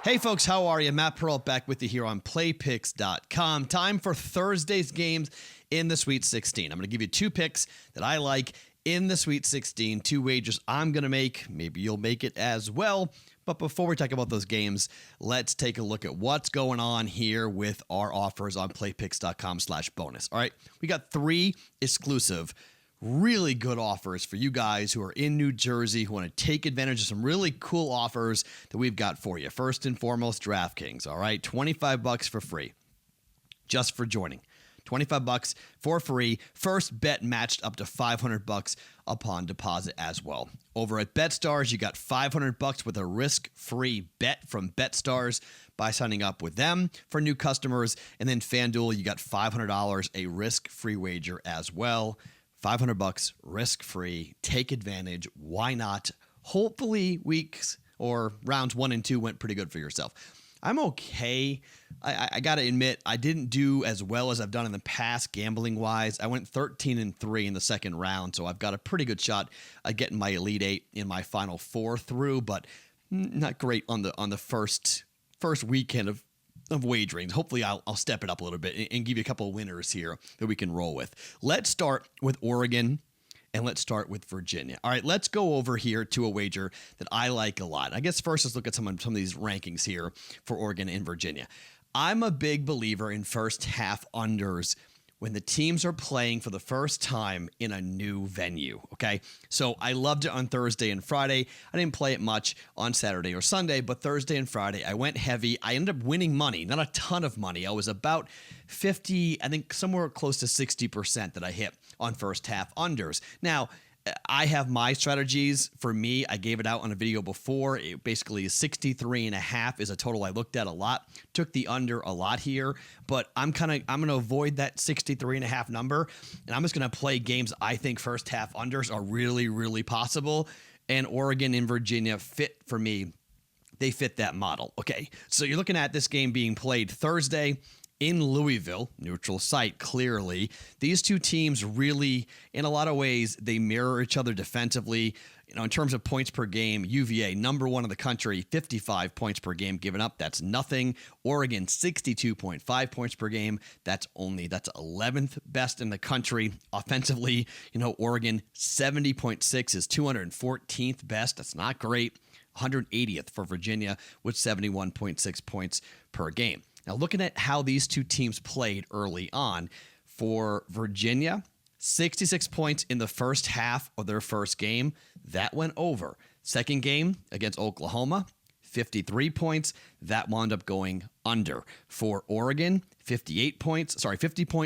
Hey folks, how are you? Matt Pearl back with you here on PlayPicks.com. Time for Thursday's games in the Sweet 16. I'm going to give you two picks that I like in the Sweet 16, two wagers I'm going to make. Maybe you'll make it as well. But before we talk about those games, let's take a look at what's going on here with our offers on PlayPicks.com/bonus. All right, we got three exclusive really good offers for you guys who are in New Jersey, who want to take advantage of some really cool offers that we've got for you. First and foremost, DraftKings, all right? $25 for free just for joining. $25 for free. First bet matched up to $500 upon deposit as well. Over at BetStars, you got $500 with a risk-free bet from BetStars by signing up with them for new customers. And then FanDuel, you got $500, a risk-free wager as well. $500 risk-free. Take advantage. Why not? Hopefully weeks or rounds 1 and 2 went pretty good for yourself. I'm okay. I got to admit, I didn't do as well as I've done in the past gambling-wise. I went 13-3 in the second round, so I've got a pretty good shot at getting my Elite Eight in my Final Four through, but not great on the first weekend of wagering. Hopefully I'll step it up a little bit and give you a couple of winners here that we can roll with. Let's start with Oregon and let's start with Virginia. All right, let's go over here to a wager that I like a lot. I guess first let's look at some of these rankings here for Oregon and Virginia. I'm a big believer in first half unders when the teams are playing for the first time in a new venue, okay? So I loved it on Thursday and Friday. I didn't play it much on Saturday or Sunday, but Thursday and Friday, I went heavy. I ended up winning money, not a ton of money. I was about 50, I think somewhere close to 60% that I hit on first half unders. Now, I have my strategies. For me, I gave it out on a video before. It basically is 63.5 is a total I looked at a lot. Took the under a lot here, but I'm going to avoid that 63.5 number, and I'm just going to play games I think first half unders are really, really possible. And Oregon and Virginia fit for me. They fit that model. Okay, so you're looking at this game being played Thursday in Louisville, neutral site, clearly. These two teams really, in a lot of ways, they mirror each other defensively. You know, in terms of points per game, UVA, number one in the country, 55 points per game given up. That's nothing. Oregon, 62.5 points per game. That's 11th best in the country. Offensively, Oregon, 70.6 is 214th best. That's not great. 180th for Virginia with 71.6 points per game. Now, looking at how these two teams played early on, for Virginia, 66 points in the first half of their first game. That went over. Second game against Oklahoma, 53 points. That wound up going under. For Oregon, 50 points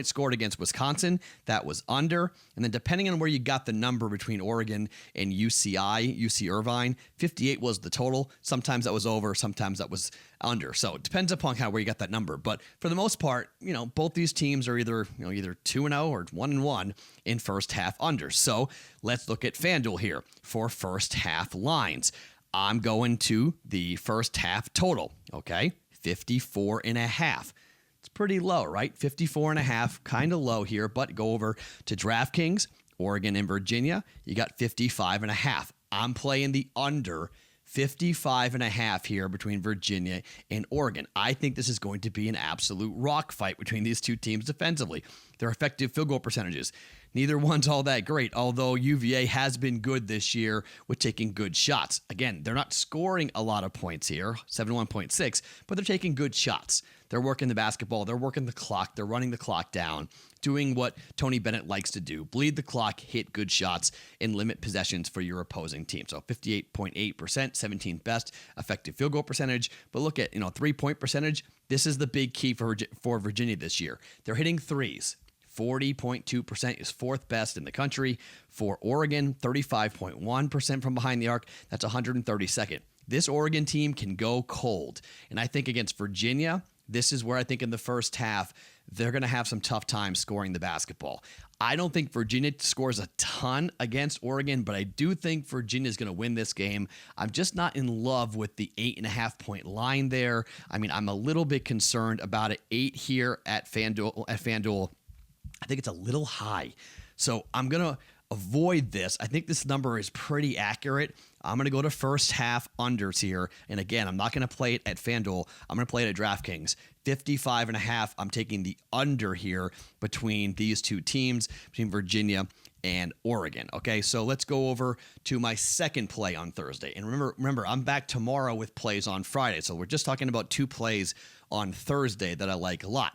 scored against Wisconsin. That was under. And then depending on where you got the number between Oregon and UC Irvine, 58 was the total. Sometimes that was over, sometimes that was under. So it depends upon where you got that number. But for the most part, both these teams are either 2-0 or 1-1 in first half unders. So let's look at FanDuel here for first half lines. I'm going to the first half total, okay? 54.5. It's pretty low, right? 54.5, kind of low here, but go over to DraftKings, Oregon and Virginia. You got 55.5. I'm playing the under 55.5 here between Virginia and Oregon. I think this is going to be an absolute rock fight between these two teams defensively. Their effective field goal percentages, neither one's all that great, although UVA has been good this year with taking good shots. Again, they're not scoring a lot of points here, 71.6, but they're taking good shots. They're working the basketball. They're working the clock. They're running the clock down, doing what Tony Bennett likes to do, bleed the clock, hit good shots, and limit possessions for your opposing team. So 58.8%, 17th best effective field goal percentage. But look at, 3-point percentage. This is the big key for Virginia this year. They're hitting threes. 40.2% is fourth best in the country. For Oregon, 35.1% from behind the arc. That's 132nd. This Oregon team can go cold. And I think against Virginia, this is where I think in the first half, they're going to have some tough time scoring the basketball. I don't think Virginia scores a ton against Oregon, but I do think Virginia is going to win this game. I'm just not in love with the 8.5-point line there. I mean, I'm a little bit concerned about it. 8 here at FanDuel. I think it's a little high. So I'm going to avoid this. I think this number is pretty accurate. I'm going to go to first half unders here. And again, I'm not going to play it at FanDuel. I'm going to play it at DraftKings. 55.5. I'm taking the under here between these two teams, between Virginia and Oregon. Okay, so let's go over to my second play on Thursday. And remember, I'm back tomorrow with plays on Friday. So we're just talking about two plays on Thursday that I like a lot.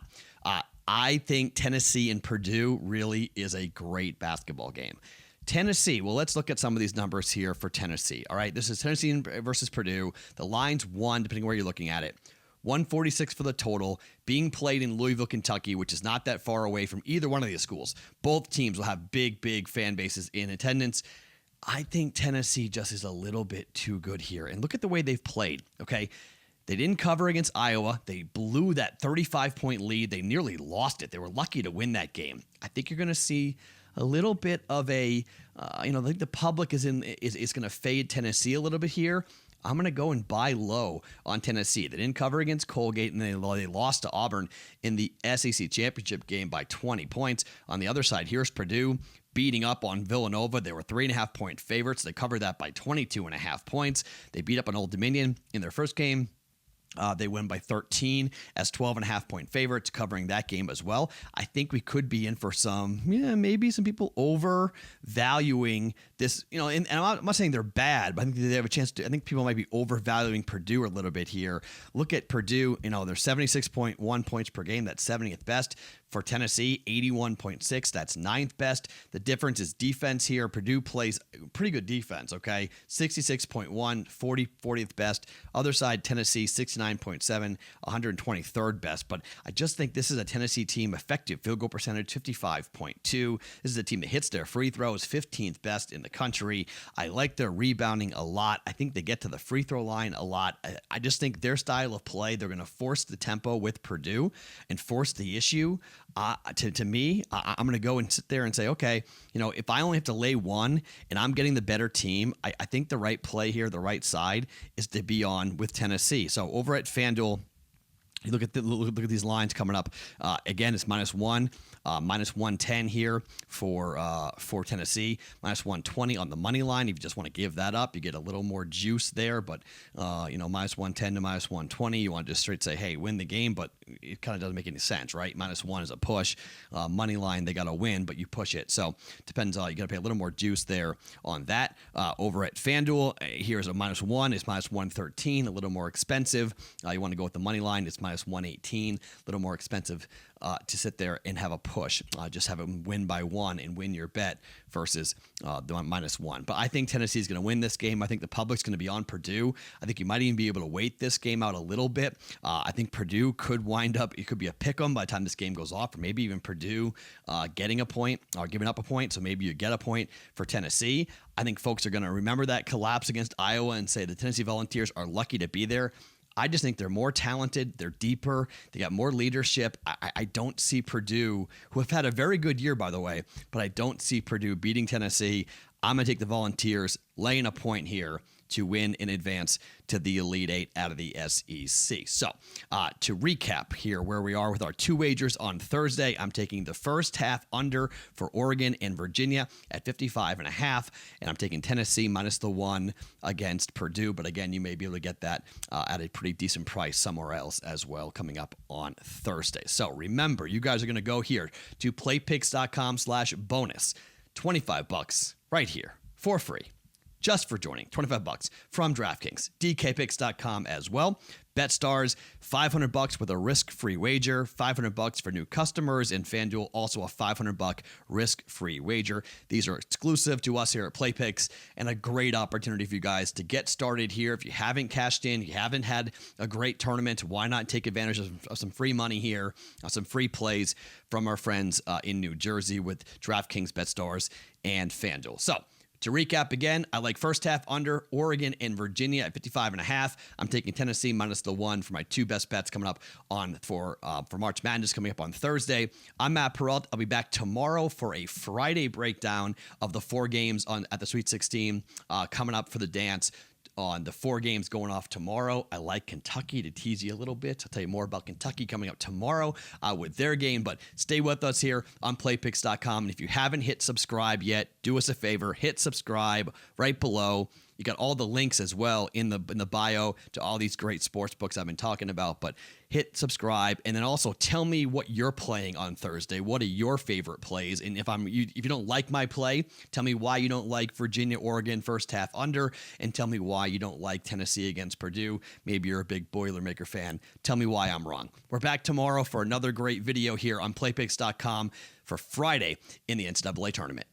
I think Tennessee and Purdue really is a great basketball game. Tennessee, well, let's look at some of these numbers here for Tennessee. All right, this is Tennessee versus Purdue. The line's 1, depending where you're looking at it. 146 for the total, being played in Louisville, Kentucky, which is not that far away from either one of these schools. Both teams will have big fan bases in attendance. I think Tennessee just is a little bit too good here. And look at the way they've played, okay? They didn't cover against Iowa. They blew that 35-point lead. They nearly lost it. They were lucky to win that game. I think you're going to see a little bit of a, I think the public is going to fade Tennessee a little bit here. I'm going to go and buy low on Tennessee. They didn't cover against Colgate, and they lost to Auburn in the SEC championship game by 20 points. On the other side, here's Purdue beating up on Villanova. They were 3.5-point favorites. They covered that by 22.5 points. They beat up on Old Dominion in their first game. They win by 13 as 12.5-point favorites, covering that game as well. I think we could be in for maybe some people overvaluing this, and I'm not saying they're bad, but I think they have a chance to. I think people might be overvaluing Purdue a little bit here. Look at Purdue, they're 76.1 points per game. That's 70th best. For Tennessee, 81.6. That's 9th best. The difference is defense here. Purdue plays pretty good defense, okay? 66.1, 40th best. Other side, Tennessee, 69.7, 123rd best. But I just think this is a Tennessee team, effective field goal percentage, 55.2. This is a team that hits their free throws, 15th best in the country. I like their rebounding a lot. I think they get to the free throw line a lot. I just think their style of play, they're going to force the tempo with Purdue and force the issue. To me, I'm going to go and sit there and say, okay, if I only have to lay one and I'm getting the better team, I think the right play here, the right side, is to be on with Tennessee. So over at FanDuel, you look at these lines coming up. Again, it's -1, -110 here for Tennessee, -120 on the money line. If you just want to give that up, you get a little more juice there. But -110 to -120, you want to just straight say, hey, win the game. But it kind of doesn't make any sense, right? -1 is a push. Money line, they got to win, but you push it. So depends. You got to pay a little more juice there on that. Over at FanDuel, here's a -1. It's -113, a little more expensive. You want to go with the money line. It's -118, a little more expensive to sit there and have a push. Just have them win by 1 and win your bet versus the -1. But I think Tennessee is going to win this game. I think the public's going to be on Purdue. I think you might even be able to wait this game out a little bit. I think Purdue could wind up, it could be a pick 'em by the time this game goes off, or maybe even Purdue getting a point or giving up a point. So maybe you get a point for Tennessee. I think folks are going to remember that collapse against Iowa and say the Tennessee Volunteers are lucky to be there. I just think they're more talented. They're deeper. They got more leadership. I don't see Purdue, who have had a very good year, by the way, but I don't see Purdue beating Tennessee. I'm going to take the Volunteers, laying a point here to win in advance to the Elite Eight out of the SEC. So to recap here where we are with our two wagers on Thursday, I'm taking the first half under for Oregon and Virginia at 55.5, and I'm taking Tennessee -1 against Purdue. But again, you may be able to get that at a pretty decent price somewhere else as well coming up on Thursday. So remember, you guys are going to go here to playpicks.com/bonus. $25 right here for free. Just for joining, $25 from DraftKings, DKPicks.com as well. BetStars, $500 with a risk-free wager, $500 for new customers, and FanDuel also a $500 risk-free wager. These are exclusive to us here at PlayPicks, and a great opportunity for you guys to get started here. If you haven't cashed in, you haven't had a great tournament, why not take advantage of some free money here, some free plays from our friends in New Jersey with DraftKings, BetStars, and FanDuel. So, to recap again, I like first half under Oregon and Virginia at 55.5. I'm taking Tennessee -1 for my two best bets coming up for March Madness coming up on Thursday. I'm Matt Peralt. I'll be back tomorrow for a Friday breakdown of the 4 games at the Sweet 16 coming up for the dance. On the 4 games going off tomorrow, I like Kentucky to tease you a little bit. I'll tell you more about Kentucky coming up tomorrow with their game, but stay with us here on playpicks.com. And if you haven't hit subscribe yet, do us a favor, hit subscribe right below. You got all the links as well in the bio to all these great sports books I've been talking about. But hit subscribe, and then also tell me what you're playing on Thursday. What are your favorite plays? And if you don't like my play, tell me why you don't like Virginia, Oregon first half under, and tell me why you don't like Tennessee against Purdue. Maybe you're a big Boilermaker fan. Tell me why I'm wrong. We're back tomorrow for another great video here on PlayPicks.com for Friday in the NCAA tournament.